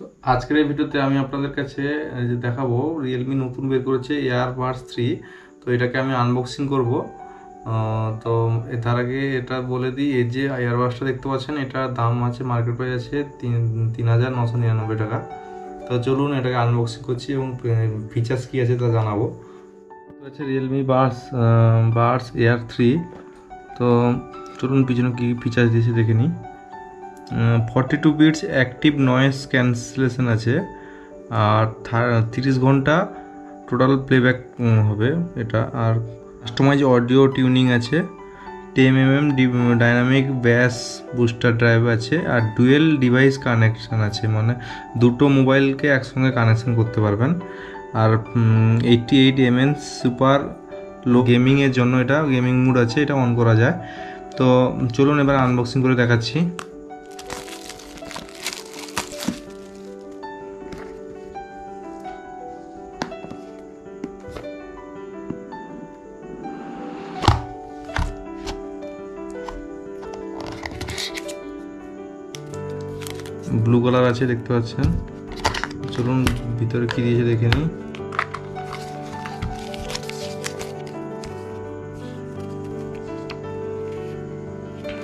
তো আজকের এই ভিডিওতে আমি আপনাদের কাছে যে দেখাবো রিয়েলমি নতুন বের করেছে এয়ারবাডস 3। তো এটাকে আমি আনবক্সিং করব। তো তার আগে এটা বলে দিই, এই যে এয়ারবাডসটা দেখতে পাচ্ছেন এটার দাম আছে, মার্কেট প্রাইস আছে 3,999 টাকা। তো চলুন এটাকে আনবক্সিং করছি এবং ফিচার্স কী আছে তা জানাবো। আছে রিয়েলমি বাডস এয়ার 3। তো চলুন পিছনে কী ফিচার্স দিয়েছে দেখে নিই। 42 বিটস অ্যাক্টিভ নয়েজ ক্যান্সেলেশন আছে, আর 30 ঘন্টা টোটাল প্লেব্যাক হবে এটা। আর কাস্টমাইজ অডিও টিউনিং আছে, 10mm ডাইনামিক ব্যাস বুস্টার ড্রাইভ আছে, আর ডুয়েল ডিভাইস কানেকশান আছে, মানে দুটো মোবাইলকে একসঙ্গে কানেকশান করতে পারবেন। আর 88mm সুপার লো গেমিংয়ের জন্য এটা গেমিং মুড আছে, এটা অন করা যায়। তো চলুন এবার আনবক্সিং করে দেখাচ্ছি। ব্লু কালার আছে দেখতে পাচ্ছেন। চলুন ভিতরে কি দিয়েছে দেখে নিই।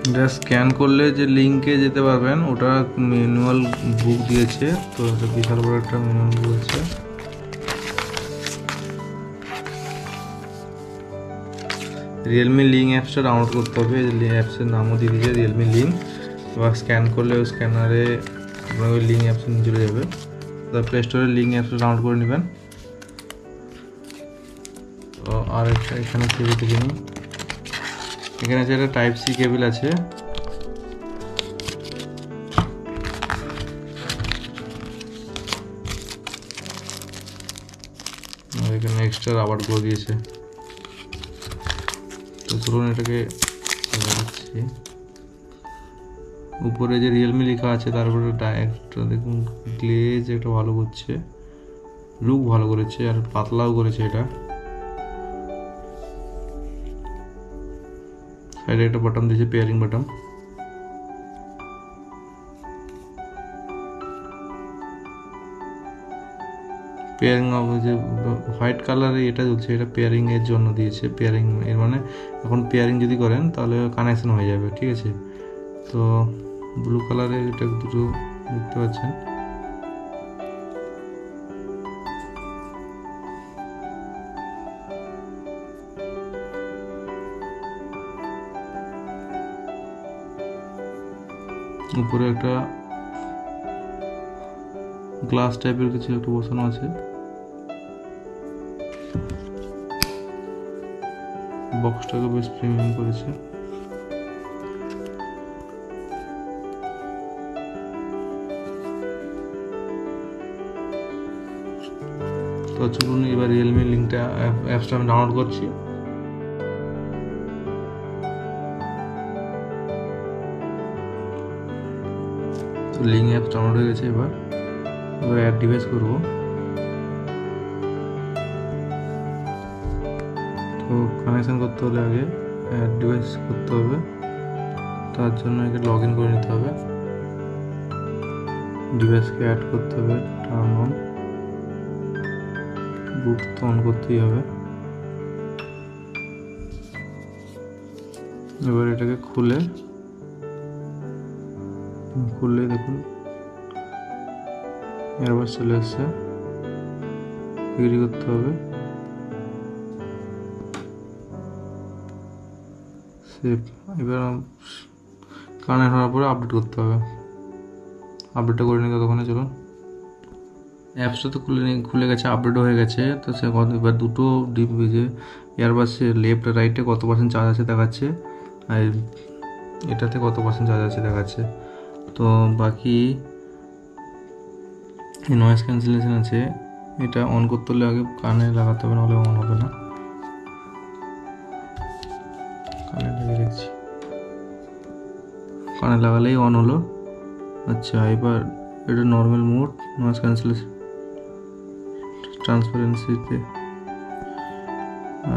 এটা স্ক্যান করলে যে লিঙ্কে যেতে পারবেন, ওটা ম্যানুয়াল বুক দিয়েছে। তো এটা বিশাল বড় একটা ম্যানুয়াল বুক আছে। রিয়েলমি লিঙ্ক অ্যাপসটা ডাউনলোড করতে হবে। অ্যাপসের নামও দিয়ে দিয়েছে রিয়েলমি লিঙ্ক। বা স্ক্যান করলে ওই স্ক্যানারে আপনার ওই লিঙ্ক অ্যাপসে নিয়ে চলে যাবে। তো প্লে স্টোরে লিঙ্ক অ্যাপসটা ডাউনলোড করে নেবেন। তো আর এখানে কেবল থেকে নিই। এখানে আছে একটা টাইপ সি কেবল আছে। আর এখানে এক্সট্রা রাবার করে দিয়েছে। তো চলুন এটাকে লাগাচ্ছি। উপরে যে রিয়েলমি লেখা আছে তারপরে একটা দেখুন গ্লেজ একটা ভালো করছে, লুক ভালো করেছে, আর পাতলাও করেছে এটা। সাইডে একটা বাটন দিয়েছে, পেয়ারিং বাটন। পেয়ারিং যে হোয়াইট কালারে এটা জ্বলছে, এটা পেয়ারিং এর জন্য দিয়েছে। পেয়ারিং এর মানে এখন পেয়ারিং যদি করেন তাহলে কানেকশন হয়ে যাবে, ঠিক আছে। তো ব্লু কালারে এটা দুটো দেখতে পাচ্ছেন। উপরে একটা গ্লাস টাইপের কিছু একটা বসানো আছে। বক্সটাকে বেশ প্রিমিয়াম করেছে। তো চলুন এবার রিয়েলমি লিঙ্কটা অ্যাপসটা আমি ডাউনলোড করছি। তো লিঙ্ক অ্যাপস ডাউনলোড হয়ে গেছে। এবার অ্যাড ডিভাইস করব। তো কানেকশন করতে হলে আগে অ্যাড ডিভাইস করতে হবে। তার জন্য আগে লগ ইন করে নিতে হবে। ডিভাইসকে অ্যাড করতে হবে, টার্ন অন, বুট তো অন করতেই হবে। এবার এটাকে খুলে দেখুন এয়ারবাডস চলে এসছে। এগ্রি করতে হবে, সেভ। এবার কানেক্ট হওয়ার পরে আপডেট করতে হবে। আপডেটটা করে নিই ততক্ষণে। চলুন অ্যাপসটা তো খুলে গেছে, আপডেটও হয়ে গেছে। তো সে এবার দুটো যে এয়ারবাডসে লেফট রাইটে কত % চার্জ আছে দেখাচ্ছে, আর এটাতে কত % চার্জ আছে দেখাচ্ছে। তো বাকি নয়েজ ক্যান্সেলেশন আছে, এটা অন করতে হলে আগে কানে লাগাতে হবে, নাহলে অন হবে না। কানে লাগিয়ে দেখছি, কানে লাগালেই অন হলো। আচ্ছা, এবার এটা নর্মাল মোড, নয়েজ ক্যান্সেলেশন, ট্রান্সপারেন্সিতে।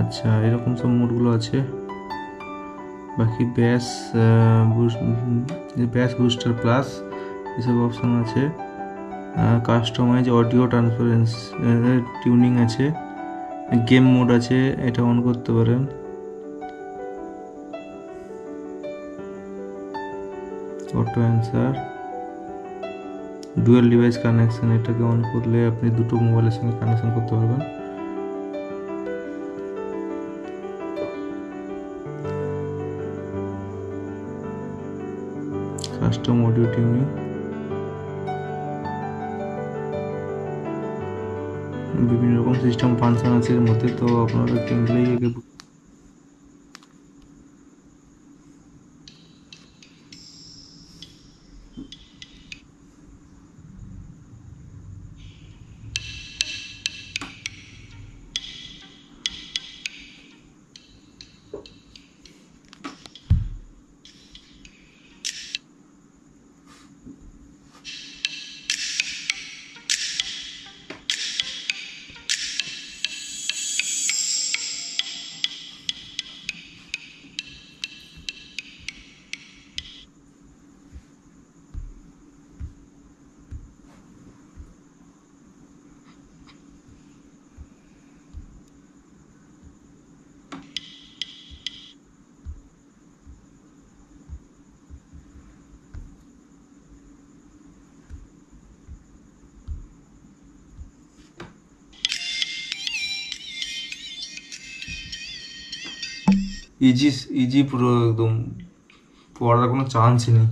আচ্ছা, এরকম সব মোডগুলো আছে। বাকি ব্যাস বুস্টার প্লাস এসব অপশান আছে। কাস্টমাইজ অডিও ট্রান্সপারেন্স টিউনিং আছে, গেম মোড আছে, এটা অন করতে পারেন। Auto answer, dual device connection, এটাকে অন করলে আপনি দুটো মোবাইলের সঙ্গে কানেকশন করতে পারবেন। কাস্টম অডিও টিউনিং, বিভিন্ন রকম সিস্টেম ফাংশন আছে এর মধ্যে, তো আপনারা কিনলেই একে ইজি ইজি, পুরো একদম পড়ার কোনো চান্সই নেই।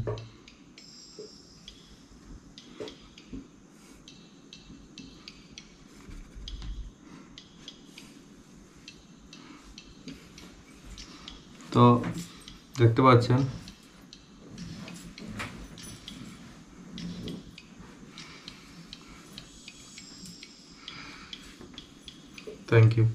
তো দেখতে পাচ্ছেন, থ্যাংক ইউ।